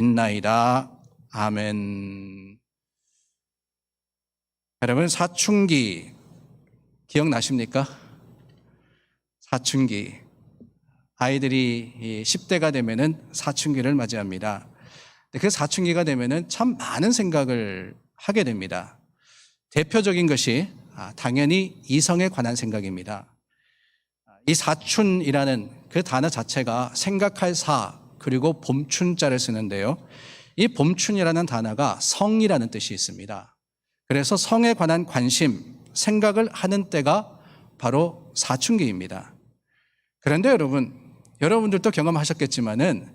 있나이다. 아멘. 여러분, 사춘기 기억나십니까? 사춘기. 아이들이 10대가 되면은 사춘기를 맞이합니다. 그 사춘기가 되면은 참 많은 생각을 하게 됩니다. 대표적인 것이 당연히 이성에 관한 생각입니다. 이 사춘이라는 그 단어 자체가 생각할 사 그리고 봄춘자를 쓰는데요. 이 봄춘이라는 단어가 성이라는 뜻이 있습니다. 그래서 성에 관한 관심, 생각을 하는 때가 바로 사춘기입니다. 그런데 여러분들도 경험하셨겠지만은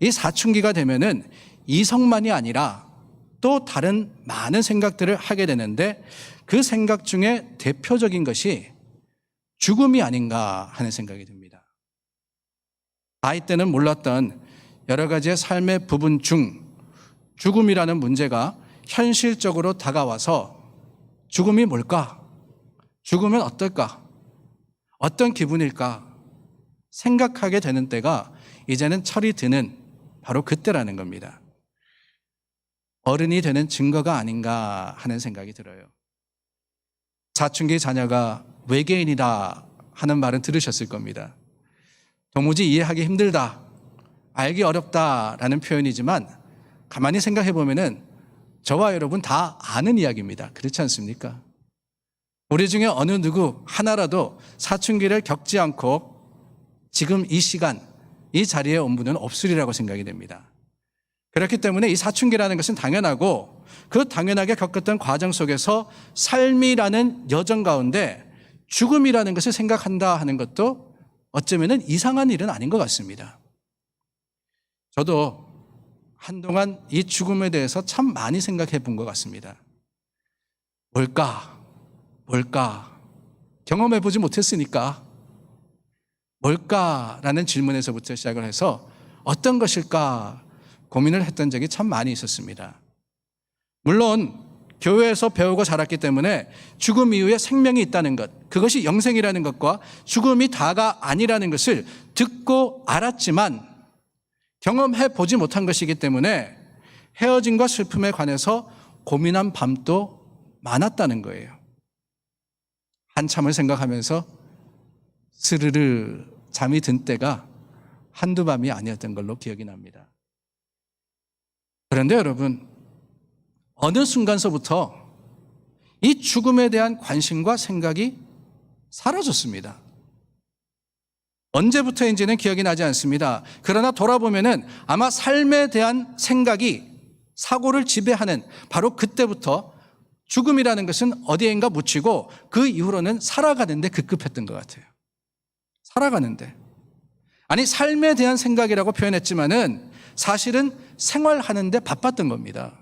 이 사춘기가 되면은 이성만이 아니라 또 다른 많은 생각들을 하게 되는데 그 생각 중에 대표적인 것이 죽음이 아닌가 하는 생각이 듭니다. 아이 때는 몰랐던 여러 가지의 삶의 부분 중 죽음이라는 문제가 현실적으로 다가와서 죽음이 뭘까? 죽으면 어떨까? 어떤 기분일까? 생각하게 되는 때가 이제는 철이 드는 바로 그때라는 겁니다. 어른이 되는 증거가 아닌가 하는 생각이 들어요. 사춘기 자녀가 외계인이다 하는 말은 들으셨을 겁니다. 도무지 이해하기 힘들다, 알기 어렵다라는 표현이지만 가만히 생각해 보면은 저와 여러분 다 아는 이야기입니다. 그렇지 않습니까? 우리 중에 어느 누구 하나라도 사춘기를 겪지 않고 지금 이 시간, 이 자리에 온 분은 없으리라고 생각이 됩니다. 그렇기 때문에 이 사춘기라는 것은 당연하고 그 당연하게 겪었던 과정 속에서 삶이라는 여정 가운데 죽음이라는 것을 생각한다 하는 것도 어쩌면 이상한 일은 아닌 것 같습니다. 저도 한동안 이 죽음에 대해서 참 많이 생각해 본 것 같습니다. 뭘까? 경험해 보지 못했으니까 뭘까라는 질문에서부터 시작을 해서 어떤 것일까 고민을 했던 적이 참 많이 있었습니다. 물론 교회에서 배우고 자랐기 때문에 죽음 이후에 생명이 있다는 것, 그것이 영생이라는 것과 죽음이 다가 아니라는 것을 듣고 알았지만 경험해 보지 못한 것이기 때문에 헤어짐과 슬픔에 관해서 고민한 밤도 많았다는 거예요. 한참을 생각하면서 스르르 잠이 든 때가 한두 밤이 아니었던 걸로 기억이 납니다. 그런데 여러분, 어느 순간서부터 이 죽음에 대한 관심과 생각이 사라졌습니다. 언제부터인지는 기억이 나지 않습니다. 그러나 돌아보면은 아마 삶에 대한 생각이 사고를 지배하는 바로 그때부터 죽음이라는 것은 어디엔가 묻히고 그 이후로는 살아가는데 급급했던 것 같아요. 살아가는데. 아니, 삶에 대한 생각이라고 표현했지만은 사실은 생활하는데 바빴던 겁니다.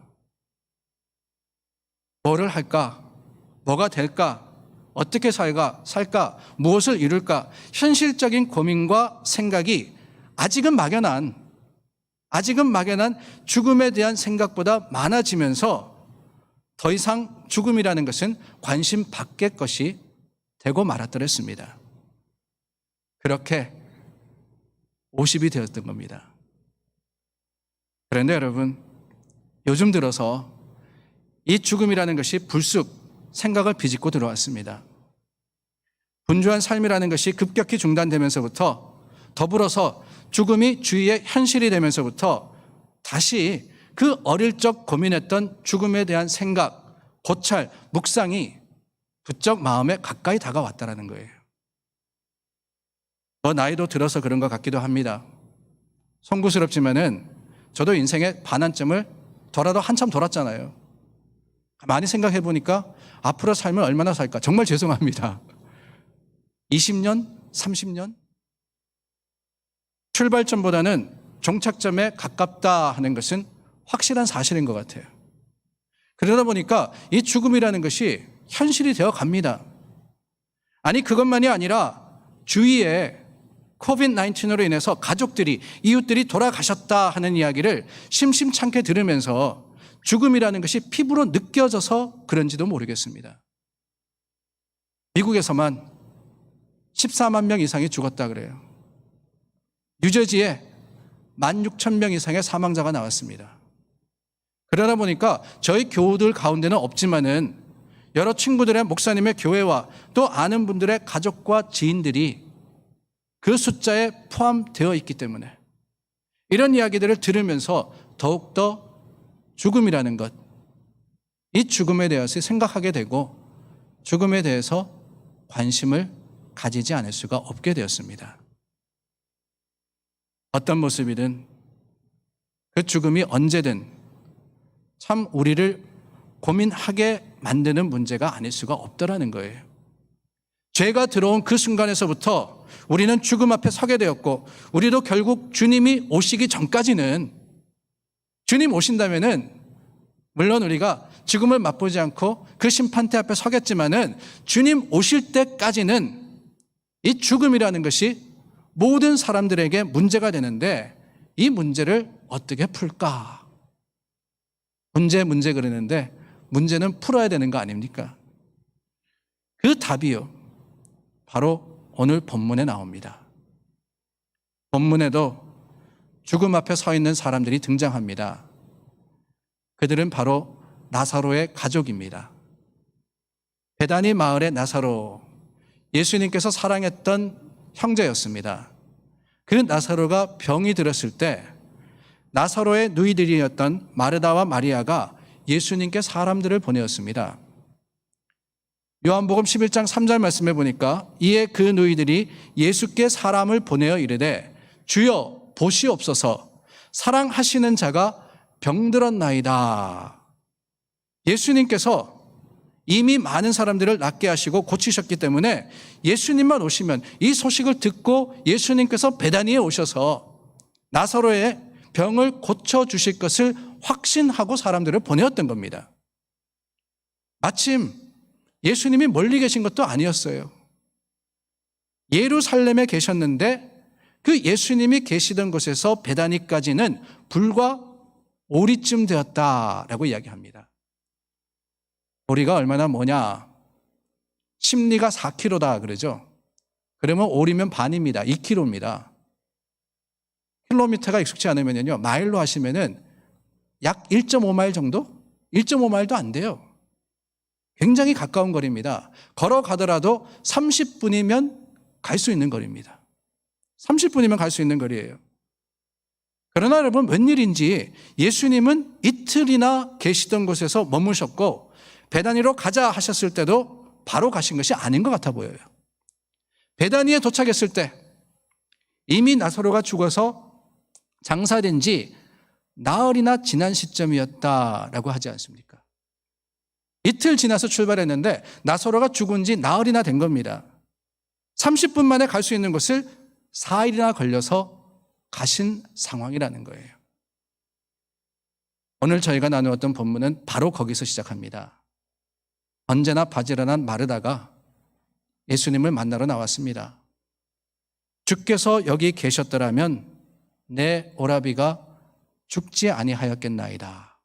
뭐를 할까? 뭐가 될까? 어떻게 살까? 무엇을 이룰까? 현실적인 고민과 생각이 아직은 막연한 죽음에 대한 생각보다 많아지면서 더 이상 죽음이라는 것은 관심 밖의 것이 되고 말았더랬습니다. 그렇게 50이 되었던 겁니다. 그런데 여러분, 요즘 들어서 이 죽음이라는 것이 불쑥 생각을 비집고 들어왔습니다. 분주한 삶이라는 것이 급격히 중단되면서부터 더불어서 죽음이 주위의 현실이 되면서부터 다시 그 어릴 적 고민했던 죽음에 대한 생각, 고찰, 묵상이 부쩍 마음에 가까이 다가왔다는 거예요. 나이도 들어서 그런 것 같기도 합니다. 송구스럽지만은 저도 인생의 반환점을 돌아도 한참 돌았잖아요. 많이 생각해 보니까 앞으로 삶을 얼마나 살까? 정말 죄송합니다. 20년? 30년? 출발점보다는 종착점에 가깝다 하는 것은 확실한 사실인 것 같아요. 그러다 보니까 이 죽음이라는 것이 현실이 되어 갑니다. 아니, 그것만이 아니라 주위에 코비드-19으로 인해서 가족들이, 이웃들이 돌아가셨다 하는 이야기를 심심찮게 들으면서 죽음이라는 것이 피부로 느껴져서 그런지도 모르겠습니다. 미국에서만 14만 명 이상이 죽었다 그래요. 뉴저지에 16,000명 이상의 사망자가 나왔습니다. 그러다 보니까 저희 교우들 가운데는 없지만은 여러 친구들의 목사님의 교회와 또 아는 분들의 가족과 지인들이 그 숫자에 포함되어 있기 때문에 이런 이야기들을 들으면서 더욱더 죽음이라는 것, 이 죽음에 대해서 생각하게 되고 죽음에 대해서 관심을 가지지 않을 수가 없게 되었습니다. 어떤 모습이든 그 죽음이 언제든 참 우리를 고민하게 만드는 문제가 아닐 수가 없더라는 거예요. 죄가 들어온 그 순간에서부터 우리는 죽음 앞에 서게 되었고 우리도 결국 주님이 오시기 전까지는 주님 오신다면은 물론 우리가 죽음을 맛보지 않고 그 심판대 앞에 서겠지만은 주님 오실 때까지는 이 죽음이라는 것이 모든 사람들에게 문제가 되는데 이 문제를 어떻게 풀까? 문제 그러는데 문제는 풀어야 되는 거 아닙니까? 그 답이요. 바로 오늘 본문에 나옵니다. 본문에도 죽음 앞에 서 있는 사람들이 등장합니다. 그들은 바로 나사로의 가족입니다. 베다니 마을의 나사로, 예수님께서 사랑했던 형제였습니다. 그 나사로가 병이 들었을 때 나사로의 누이들이었던 마르다와 마리아가 예수님께 사람들을 보내었습니다. 요한복음 11장 3절 말씀에 보니까 이에 그 누이들이 예수께 사람을 보내어 이르되 주여 보시옵소서 사랑하시는 자가 병들었나이다. 예수님께서 이미 많은 사람들을 낫게 하시고 고치셨기 때문에 예수님만 오시면 이 소식을 듣고 예수님께서 베다니에 오셔서 나사로의 병을 고쳐주실 것을 확신하고 사람들을 보내었던 겁니다. 마침 예수님이 멀리 계신 것도 아니었어요. 예루살렘에 계셨는데 그 예수님이 계시던 곳에서 베다니까지는 불과 오리쯤 되었다라고 이야기합니다. 오리가 얼마나 뭐냐? 심리가 4km다 그러죠. 그러면 오리면 반입니다. 2km입니다. 킬로미터가 익숙치 않으면요, 마일로 하시면은 약 1.5마일 정도? 1.5마일도 안 돼요. 굉장히 가까운 거리입니다. 걸어가더라도 30분이면 갈 수 있는 거리입니다. 30분이면 갈 수 있는 거리예요. 그러나 여러분 웬일인지 예수님은 이틀이나 계시던 곳에서 머무셨고 베다니로 가자 하셨을 때도 바로 가신 것이 아닌 것 같아 보여요. 베다니에 도착했을 때 이미 나사로가 죽어서 장사된 지 나흘이나 지난 시점이었다라고 하지 않습니까? 이틀 지나서 출발했는데 나사로가 죽은 지 나흘이나 된 겁니다. 30분 만에 갈 수 있는 곳을 4일이나 걸려서 가신 상황이라는 거예요. 오늘 저희가 나누었던 본문은 바로 거기서 시작합니다. 언제나 바지런한 마르다가 예수님을 만나러 나왔습니다. 주께서 여기 계셨더라면 내 오라비가 죽지 아니하였겠나이다.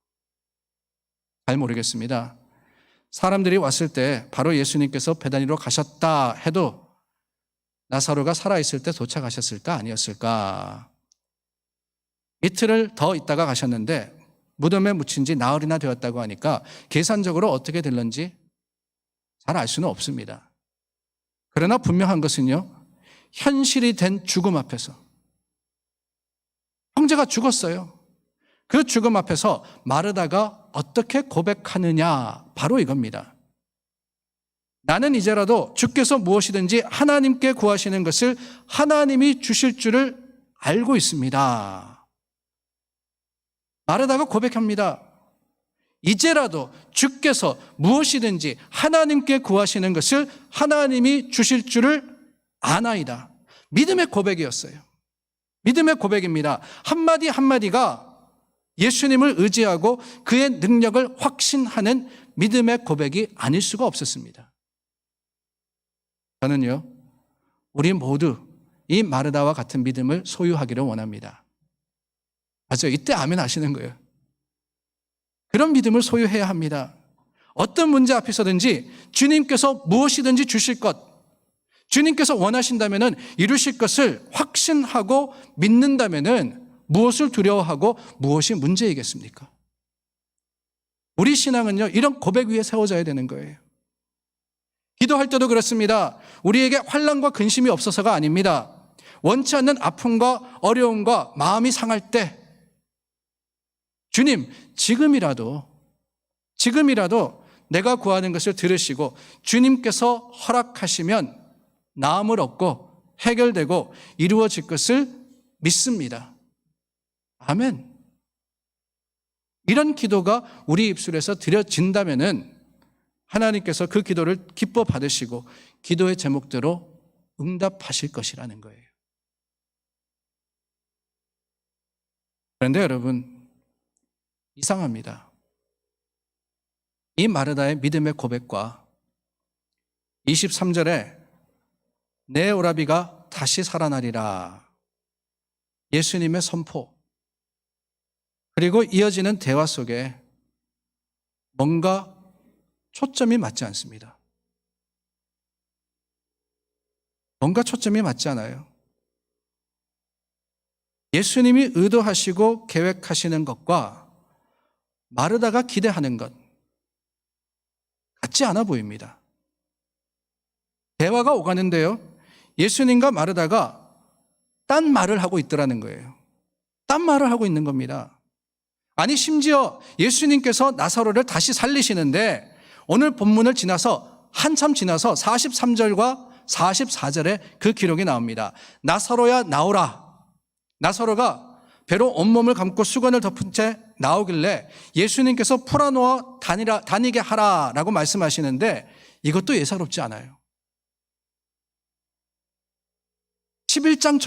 잘 모르겠습니다. 사람들이 왔을 때 바로 예수님께서 베다니로 가셨다 해도 나사로가 살아있을 때 도착하셨을까 아니었을까? 이틀을 더 있다가 가셨는데 무덤에 묻힌 지 나흘이나 되었다고 하니까 계산적으로 어떻게 될런지 잘 알 수는 없습니다. 그러나 분명한 것은요, 현실이 된 죽음 앞에서 형제가 죽었어요. 그 죽음 앞에서 마르다가 어떻게 고백하느냐, 바로 이겁니다. 나는 이제라도 주께서 무엇이든지 하나님께 구하시는 것을 하나님이 주실 줄을 알고 있습니다. 마르다가 고백합니다. 이제라도 주께서 무엇이든지 하나님께 구하시는 것을 하나님이 주실 줄을 아나이다. 믿음의 고백이었어요. 믿음의 고백입니다. 한마디 한마디가 예수님을 의지하고 그의 능력을 확신하는 믿음의 고백이 아닐 수가 없었습니다. 저는요, 우리 모두 이 마르다와 같은 믿음을 소유하기를 원합니다. 맞아요. 이때 아멘 하시는 거예요. 그런 믿음을 소유해야 합니다. 어떤 문제 앞에서든지 주님께서 무엇이든지 주실 것, 주님께서 원하신다면 이루실 것을 확신하고 믿는다면 무엇을 두려워하고 무엇이 문제이겠습니까? 우리 신앙은요, 이런 고백 위에 세워져야 되는 거예요. 기도할 때도 그렇습니다. 우리에게 환난과 근심이 없어서가 아닙니다. 원치 않는 아픔과 어려움과 마음이 상할 때 주님, 지금이라도 내가 구하는 것을 들으시고 주님께서 허락하시면 나음을 얻고 해결되고 이루어질 것을 믿습니다. 아멘. 이런 기도가 우리 입술에서 드려진다면은 하나님께서 그 기도를 기뻐 받으시고 기도의 제목대로 응답하실 것이라는 거예요. 그런데 여러분, 이상합니다. 이 마르다의 믿음의 고백과 23절에 내 오라비가 다시 살아나리라, 예수님의 선포, 그리고 이어지는 대화 속에 뭔가 초점이 맞지 않습니다. 뭔가 초점이 맞지 않아요. 예수님이 의도하시고 계획하시는 것과 마르다가 기대하는 것 같지 않아 보입니다. 대화가 오가는데요, 예수님과 마르다가 딴 말을 하고 있더라는 거예요. 딴 말을 하고 있는 겁니다. 아니, 심지어 예수님께서 나사로를 다시 살리시는데 오늘 본문을 지나서 한참 지나서 43절과 44절에 그 기록이 나옵니다. 나사로야 나오라. 나사로가 배로 온몸을 감고 수건을 덮은 채 나오길래 예수님께서 풀어놓아 다니게 하라라고 말씀하시는데 이것도 예사롭지 않아요. 11장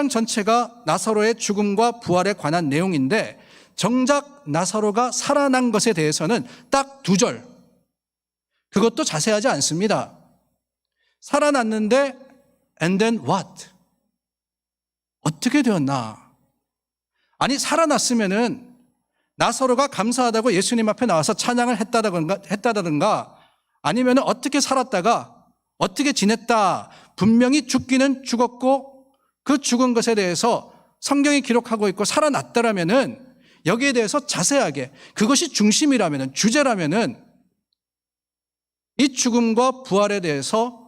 전체가 나사로의 죽음과 부활에 관한 내용인데 정작 나사로가 살아난 것에 대해서는 딱 2절, 그것도 자세하지 않습니다. 살아났는데 and then what? 어떻게 되었나? 아니, 살아났으면은 나사로가 감사하다고 예수님 앞에 나와서 찬양을 했다든가 아니면 어떻게 살았다가 어떻게 지냈다, 분명히 죽기는 죽었고 그 죽은 것에 대해서 성경이 기록하고 있고 살아났다라면은 여기에 대해서 자세하게, 그것이 중심이라면은, 주제라면은 이 죽음과 부활에 대해서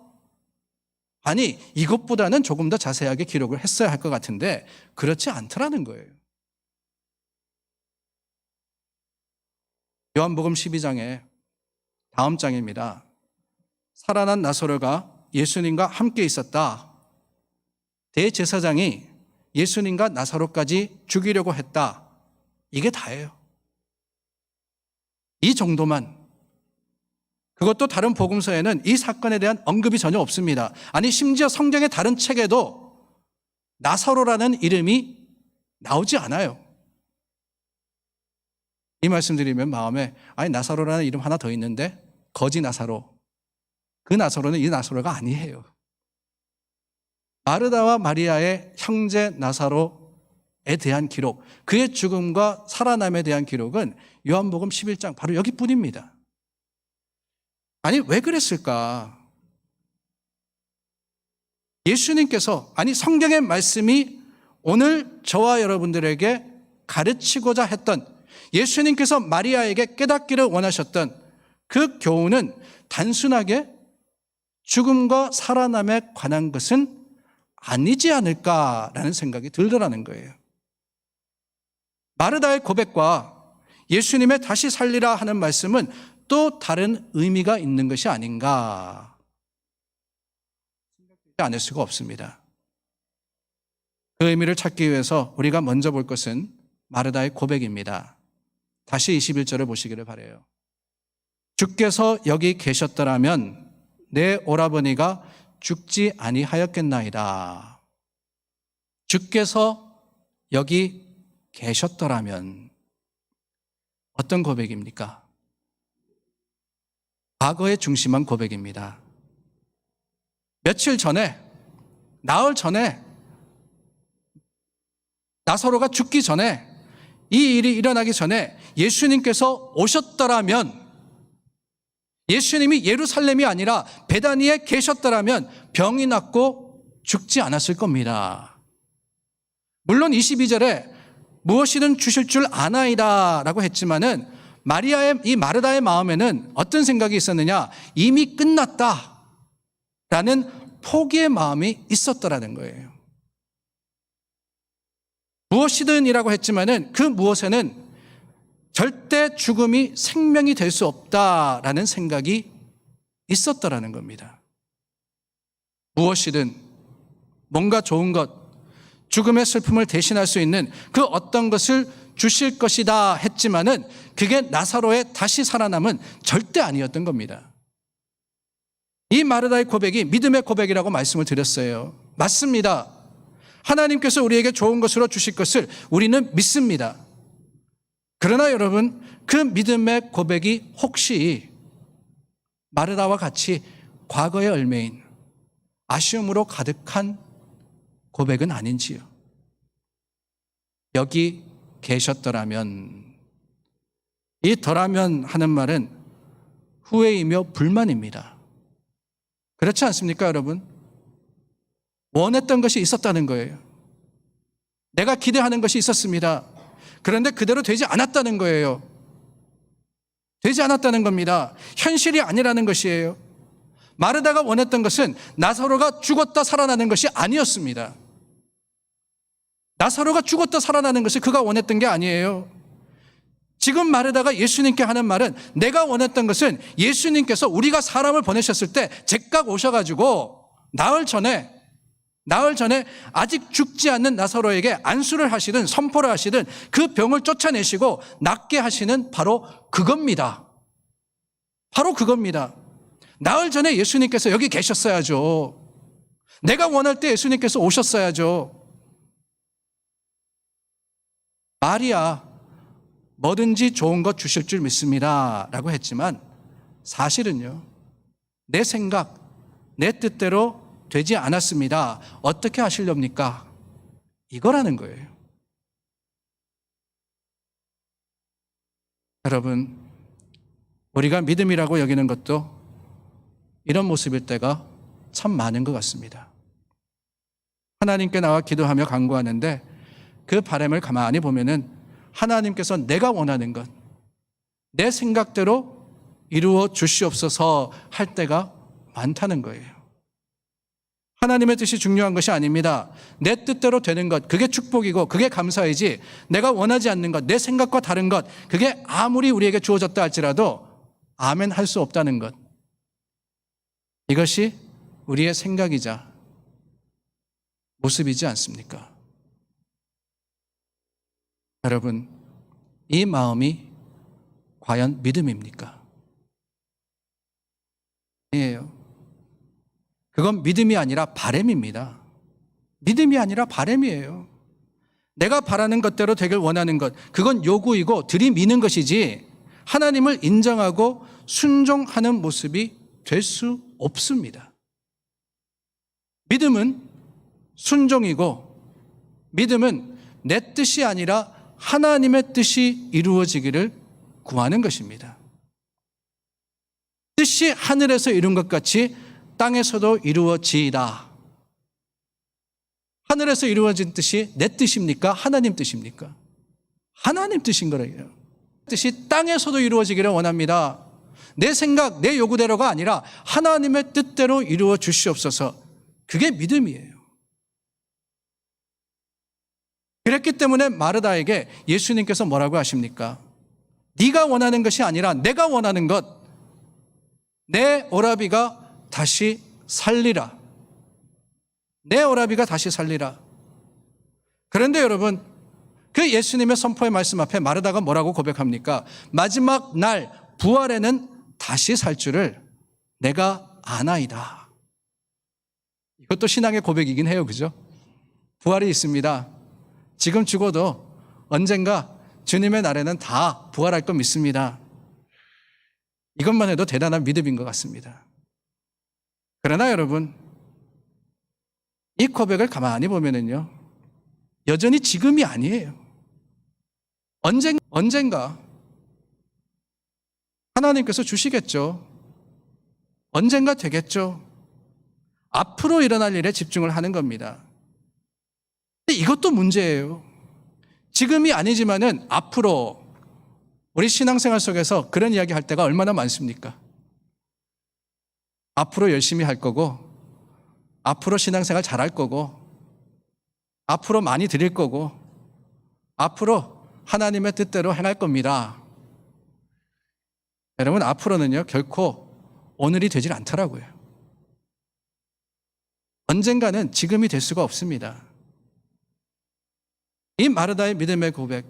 아니, 이것보다는 조금 더 자세하게 기록을 했어야 할 것 같은데 그렇지 않더라는 거예요. 요한복음 12장에 다음 장입니다. 살아난 나사로가 예수님과 함께 있었다. 대제사장이 예수님과 나사로까지 죽이려고 했다. 이게 다예요. 이 정도만. 그것도 다른 복음서에는 이 사건에 대한 언급이 전혀 없습니다. 아니, 심지어 성경의 다른 책에도 나사로라는 이름이 나오지 않아요. 이 말씀 드리면 마음에, 아니, 나사로라는 이름 하나 더 있는데 거지 나사로. 그 나사로는 이 나사로가 아니에요. 마르다와 마리아의 형제 나사로에 대한 기록, 그의 죽음과 살아남에 대한 기록은 요한복음 11장 바로 여기뿐입니다. 아니, 왜 그랬을까? 예수님께서, 아니, 성경의 말씀이 오늘 저와 여러분들에게 가르치고자 했던, 예수님께서 마리아에게 깨닫기를 원하셨던 그 교훈은 단순하게 죽음과 살아남에 관한 것은 아니지 않을까라는 생각이 들더라는 거예요. 마르다의 고백과 예수님의 다시 살리라 하는 말씀은 또 다른 의미가 있는 것이 아닌가 생각되지 않을 수가 없습니다. 그 의미를 찾기 위해서 우리가 먼저 볼 것은 마르다의 고백입니다. 다시 21절을 보시기를 바라요. 주께서 여기 계셨더라면 내 오라버니가 죽지 아니하였겠나이다. 주께서 여기 계셨더라면 어떤 고백입니까? 과거에 중심한 고백입니다. 며칠 전에, 나흘 전에, 나사로가 죽기 전에, 이 일이 일어나기 전에 예수님께서 오셨더라면, 예수님이 예루살렘이 아니라 베다니에 계셨더라면 병이 낫고 죽지 않았을 겁니다. 물론 22절에 무엇이든 주실 줄 아나이다 라고 했지만은 이 마르다의 마음에는 어떤 생각이 있었느냐? 이미 끝났다 라는 포기의 마음이 있었더라는 거예요. 무엇이든 이라고 했지만은 그 무엇에는 절대 죽음이 생명이 될 수 없다라는 생각이 있었더라는 겁니다. 무엇이든 뭔가 좋은 것, 죽음의 슬픔을 대신할 수 있는 그 어떤 것을 주실 것이다 했지만은 그게 나사로의 다시 살아남은 절대 아니었던 겁니다. 이 마르다의 고백이 믿음의 고백이라고 말씀을 드렸어요. 맞습니다. 하나님께서 우리에게 좋은 것으로 주실 것을 우리는 믿습니다. 그러나 여러분, 그 믿음의 고백이 혹시 마르다와 같이 과거의 열매인 아쉬움으로 가득한 고백은 아닌지요? 여기 계셨더라면, 이 더라면 하는 말은 후회이며 불만입니다. 그렇지 않습니까, 여러분? 원했던 것이 있었다는 거예요. 내가 기대하는 것이 있었습니다. 그런데 그대로 되지 않았다는 거예요. 되지 않았다는 겁니다. 현실이 아니라는 것이에요. 마르다가 원했던 것은 나사로가 죽었다 살아나는 것이 아니었습니다. 나사로가 죽었다 살아나는 것이 그가 원했던 게 아니에요. 지금 마르다가 예수님께 하는 말은, 내가 원했던 것은 예수님께서 우리가 사람을 보내셨을 때 즉각 오셔가지고 나흘 전에 아직 죽지 않는 나사로에게 안수를 하시든 선포를 하시든 그 병을 쫓아내시고 낫게 하시는 바로 그겁니다. 바로 그겁니다. 나흘 전에 예수님께서 여기 계셨어야죠. 내가 원할 때 예수님께서 오셨어야죠. 마리아, 뭐든지 좋은 것 주실 줄 믿습니다 라고 했지만 사실은요, 내 생각, 내 뜻대로 되지 않았습니다. 어떻게 하시렵니까? 이거라는 거예요. 여러분, 우리가 믿음이라고 여기는 것도 이런 모습일 때가 참 많은 것 같습니다. 하나님께 나와 기도하며 간구하는데 그 바람을 가만히 보면은 하나님께서 내가 원하는 것, 내 생각대로 이루어 주시옵소서 할 때가 많다는 거예요. 하나님의 뜻이 중요한 것이 아닙니다. 내 뜻대로 되는 것, 그게 축복이고 그게 감사이지, 내가 원하지 않는 것, 내 생각과 다른 것, 그게 아무리 우리에게 주어졌다 할지라도 아멘 할 수 없다는 것, 이것이 우리의 생각이자 모습이지 않습니까? 여러분, 이 마음이 과연 믿음입니까? 아니에요. 그건 믿음이 아니라 바램입니다. 믿음이 아니라 바램이에요. 내가 바라는 것대로 되길 원하는 것, 그건 요구이고 들이미는 것이지 하나님을 인정하고 순종하는 모습이 될 수 없습니다. 믿음은 순종이고, 믿음은 내 뜻이 아니라 하나님의 뜻이 이루어지기를 구하는 것입니다. 뜻이 하늘에서 이룬 것 같이 땅에서도 이루어지이다. 하늘에서 이루어진 뜻이 내 뜻입니까? 하나님 뜻입니까? 하나님 뜻인 거예요. 뜻이 땅에서도 이루어지기를 원합니다. 내 생각, 내 요구대로가 아니라 하나님의 뜻대로 이루어 주시옵소서. 그게 믿음이에요. 그랬기 때문에 마르다에게 예수님께서 뭐라고 하십니까? 네가 원하는 것이 아니라 내가 원하는 것, 내 오라비가 다시 살리라. 내 오라비가 다시 살리라. 그런데 여러분, 그 예수님의 선포의 말씀 앞에 마르다가 뭐라고 고백합니까? 마지막 날 부활에는 다시 살 줄을 내가 아나이다. 이것도 신앙의 고백이긴 해요. 그죠? 부활이 있습니다. 지금 죽어도 언젠가 주님의 날에는 다 부활할 것 믿습니다. 이것만 해도 대단한 믿음인 것 같습니다. 그러나 여러분, 이 고백을 가만히 보면은요, 여전히 지금이 아니에요. 언젠가 하나님께서 주시겠죠. 언젠가 되겠죠. 앞으로 일어날 일에 집중을 하는 겁니다. 이것도 문제예요. 지금이 아니지만은 앞으로 우리 신앙생활 속에서 그런 이야기 할 때가 얼마나 많습니까? 앞으로 열심히 할 거고, 앞으로 신앙생활 잘할 거고, 앞으로 많이 드릴 거고, 앞으로 하나님의 뜻대로 행할 겁니다. 여러분, 앞으로는요, 결코 오늘이 되질 않더라고요. 언젠가는 지금이 될 수가 없습니다. 이 마르다의 믿음의 고백,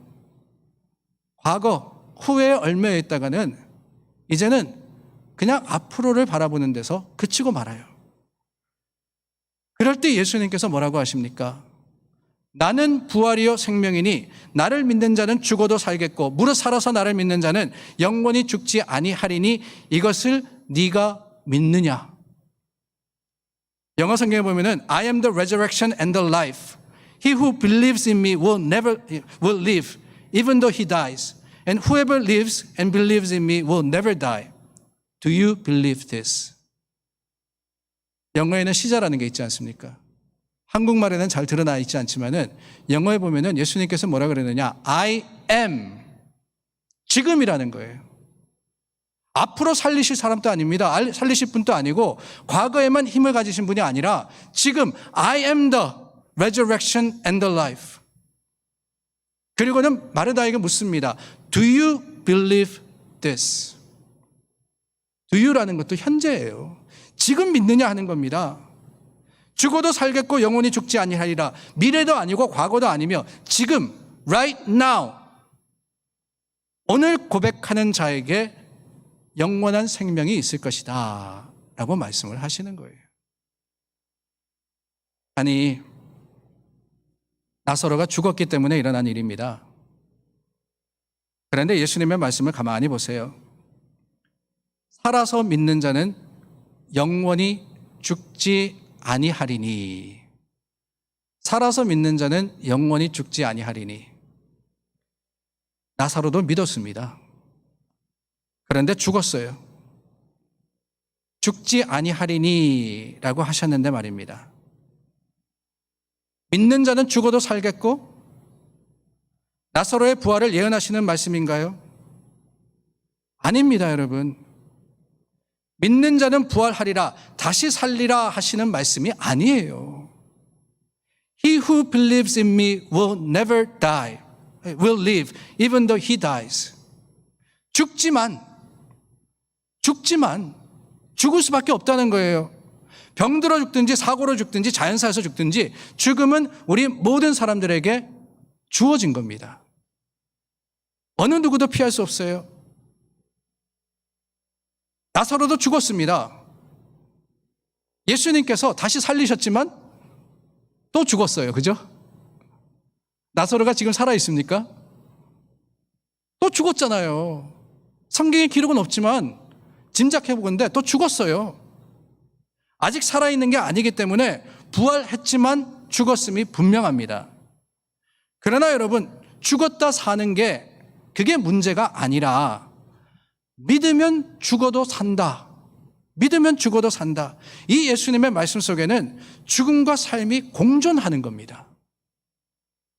과거, 후회에 얽매여 있다가는 이제는 그냥 앞으로를 바라보는 데서 그치고 말아요. 그럴 때 예수님께서 뭐라고 하십니까? 나는 부활이요 생명이니 나를 믿는 자는 죽어도 살겠고 무릇 살아서 나를 믿는 자는 영원히 죽지 아니하리니 이것을 네가 믿느냐? 영어 성경에 보면은 I am the resurrection and the life. He who believes in me will live even though he dies. And whoever lives and believes in me will never die. Do you believe this? 영어에는 시자라는 게 있지 않습니까? 한국말에는 잘 드러나 있지 않지만은 영어에 보면은 예수님께서 뭐라 그러느냐? I am. 지금이라는 거예요. 앞으로 살리실 사람도 아닙니다. 살리실 분도 아니고 과거에만 힘을 가지신 분이 아니라 지금 I am the resurrection and the life. 그리고는 마르다에게 묻습니다. Do you believe this? Do you라는 것도 현재예요. 지금 믿느냐 하는 겁니다. 죽어도 살겠고 영원히 죽지 아니하리라. 미래도 아니고 과거도 아니며 지금 right now 오늘 고백하는 자에게 영원한 생명이 있을 것이다 라고 말씀을 하시는 거예요. 아니, 나사로가 죽었기 때문에 일어난 일입니다. 그런데 예수님의 말씀을 가만히 보세요. 살아서 믿는 자는 영원히 죽지 아니하리니. 살아서 믿는 자는 영원히 죽지 아니하리니. 나사로도 믿었습니다. 그런데 죽었어요. 죽지 아니하리니 라고 하셨는데 말입니다. 믿는 자는 죽어도 살겠고 나사로의 부활을 예언하시는 말씀인가요? 아닙니다, 여러분. 믿는 자는 부활하리라, 다시 살리라 하시는 말씀이 아니에요. He who believes in me will never die, will live even though he dies. 죽지만 죽을 수밖에 없다는 거예요. 병들어 죽든지 사고로 죽든지 자연사에서 죽든지 죽음은 우리 모든 사람들에게 주어진 겁니다. 어느 누구도 피할 수 없어요. 나사로도 죽었습니다. 예수님께서 다시 살리셨지만 또 죽었어요. 그죠? 나사로가 지금 살아있습니까? 또 죽었잖아요. 성경의 기록은 없지만 짐작해보건대 또 죽었어요. 아직 살아있는 게 아니기 때문에 부활했지만 죽었음이 분명합니다. 그러나 여러분, 죽었다 사는 게 그게 문제가 아니라 믿으면 죽어도 산다. 믿으면 죽어도 산다. 이 예수님의 말씀 속에는 죽음과 삶이 공존하는 겁니다.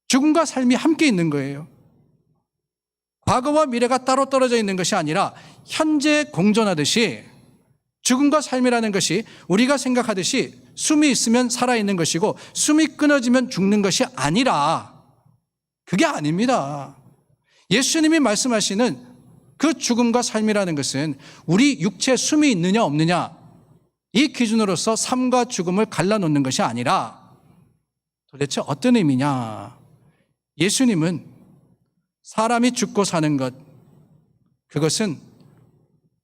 죽음과 삶이 함께 있는 거예요. 과거와 미래가 따로 떨어져 있는 것이 아니라 현재 공존하듯이 죽음과 삶이라는 것이 우리가 생각하듯이 숨이 있으면 살아있는 것이고 숨이 끊어지면 죽는 것이 아니라 그게 아닙니다. 예수님이 말씀하시는 그 죽음과 삶이라는 것은 우리 육체에 숨이 있느냐 없느냐 이 기준으로서 삶과 죽음을 갈라놓는 것이 아니라 도대체 어떤 의미냐? 예수님은 사람이 죽고 사는 것, 그것은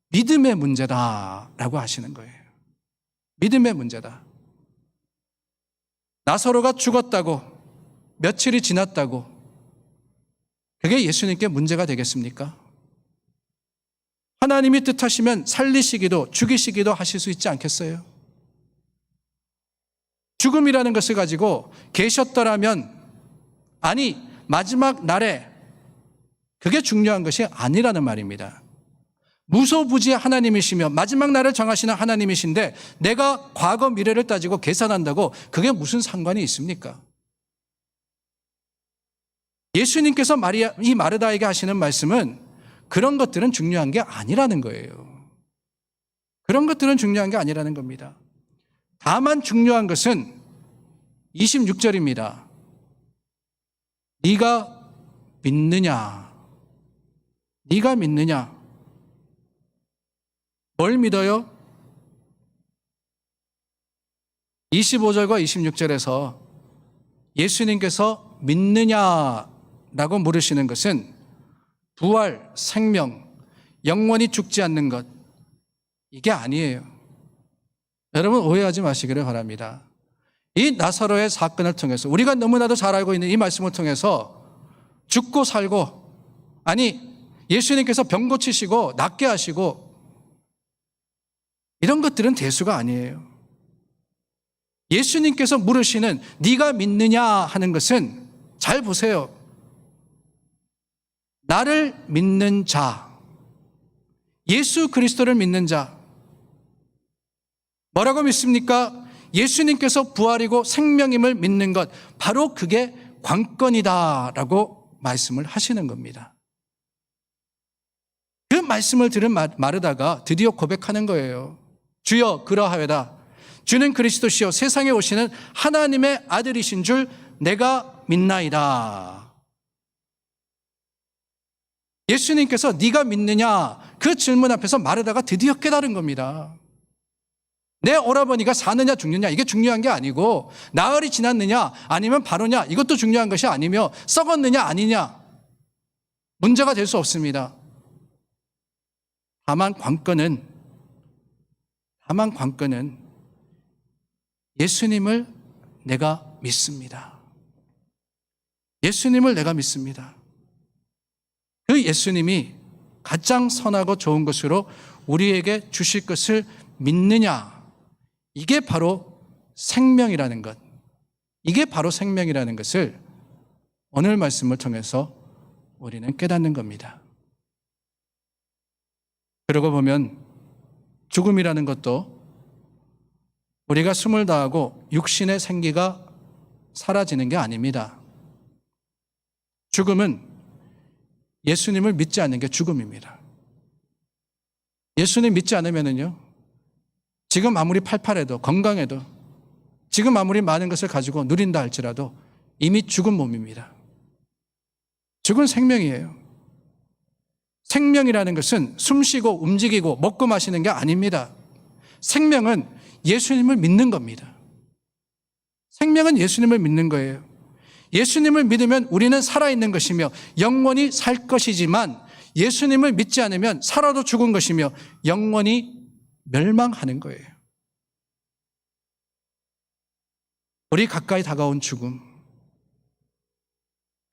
믿음의 문제다라고 하시는 거예요. 믿음의 문제다. 나사로가 죽었다고, 며칠이 지났다고, 그게 예수님께 문제가 되겠습니까? 하나님이 뜻하시면 살리시기도 죽이시기도 하실 수 있지 않겠어요? 죽음이라는 것을 가지고 계셨더라면, 아니 마지막 날에 그게 중요한 것이 아니라는 말입니다. 무소부지의 하나님이시며 마지막 날을 정하시는 하나님이신데 내가 과거 미래를 따지고 계산한다고 그게 무슨 상관이 있습니까? 예수님께서 이 마르다에게 하시는 말씀은 그런 것들은 중요한 게 아니라는 거예요. 그런 것들은 중요한 게 아니라는 겁니다. 다만 중요한 것은 26절입니다. 네가 믿느냐? 네가 믿느냐? 뭘 믿어요? 25절과 26절에서 예수님께서 믿느냐라고 물으시는 것은 부활, 생명, 영원히 죽지 않는 것, 이게 아니에요. 여러분 오해하지 마시기를 바랍니다. 이 나사로의 사건을 통해서 우리가 너무나도 잘 알고 있는 이 말씀을 통해서 죽고 살고, 아니 예수님께서 병 고치시고 낫게 하시고, 이런 것들은 대수가 아니에요. 예수님께서 물으시는 네가 믿느냐 하는 것은, 잘 보세요. 나를 믿는 자, 예수 그리스도를 믿는 자, 뭐라고 믿습니까? 예수님께서 부활이고 생명임을 믿는 것, 바로 그게 관건이다라고 말씀을 하시는 겁니다. 그 말씀을 들은 마르다가 드디어 고백하는 거예요. 주여 그러하여다. 주는 그리스도시요 세상에 오시는 하나님의 아들이신 줄 내가 믿나이다. 예수님께서 네가 믿느냐 그 질문 앞에서 마르다가 드디어 깨달은 겁니다. 내 오라버니가 사느냐 죽느냐 이게 중요한 게 아니고, 나흘이 지났느냐 아니면 바로냐 이것도 중요한 것이 아니며, 썩었느냐 아니냐 문제가 될 수 없습니다. 다만 관건은 예수님을 내가 믿습니다. 예수님을 내가 믿습니다. 그 예수님이 가장 선하고 좋은 것으로 우리에게 주실 것을 믿느냐, 이게 바로 생명이라는 것, 이게 바로 생명이라는 것을 오늘 말씀을 통해서 우리는 깨닫는 겁니다. 그러고 보면 죽음이라는 것도 우리가 숨을 다하고 육신의 생기가 사라지는 게 아닙니다. 죽음은 예수님을 믿지 않는 게 죽음입니다. 예수님 믿지 않으면은요, 지금 아무리 팔팔해도 건강해도 지금 아무리 많은 것을 가지고 누린다 할지라도 이미 죽은 몸입니다. 죽은 생명이에요. 생명이라는 것은 숨쉬고 움직이고 먹고 마시는 게 아닙니다. 생명은 예수님을 믿는 겁니다. 생명은 예수님을 믿는 거예요. 예수님을 믿으면 우리는 살아있는 것이며 영원히 살 것이지만, 예수님을 믿지 않으면 살아도 죽은 것이며 영원히 멸망하는 거예요. 우리 가까이 다가온 죽음,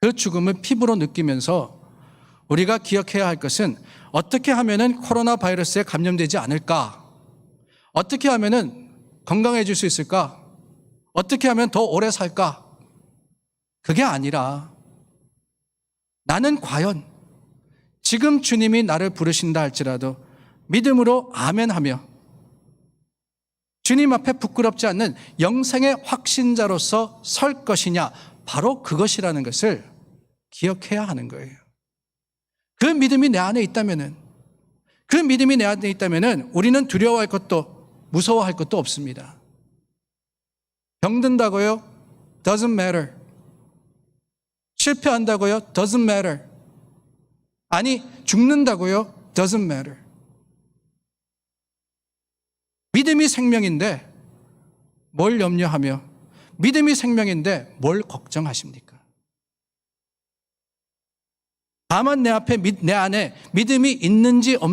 그 죽음을 피부로 느끼면서 우리가 기억해야 할 것은, 어떻게 하면은 코로나 바이러스에 감염되지 않을까? 어떻게 하면은 건강해질 수 있을까? 어떻게 하면 더 오래 살까? 그게 아니라, 나는 과연 지금 주님이 나를 부르신다 할지라도 믿음으로 아멘하며 주님 앞에 부끄럽지 않는 영생의 확신자로서 설 것이냐, 바로 그것이라는 것을 기억해야 하는 거예요. 그 믿음이 내 안에 있다면은, 우리는 두려워할 것도 무서워할 것도 없습니다. 병든다고요? Doesn't matter. 실패한다고요? Doesn't matter. 아니, 죽는다고요? Doesn't matter. 믿음이 생명인데 뭘 염려하며, 믿음이 생명인데 뭘 걱정하십니까? 다만 내 안에 믿음이 있는지 없는지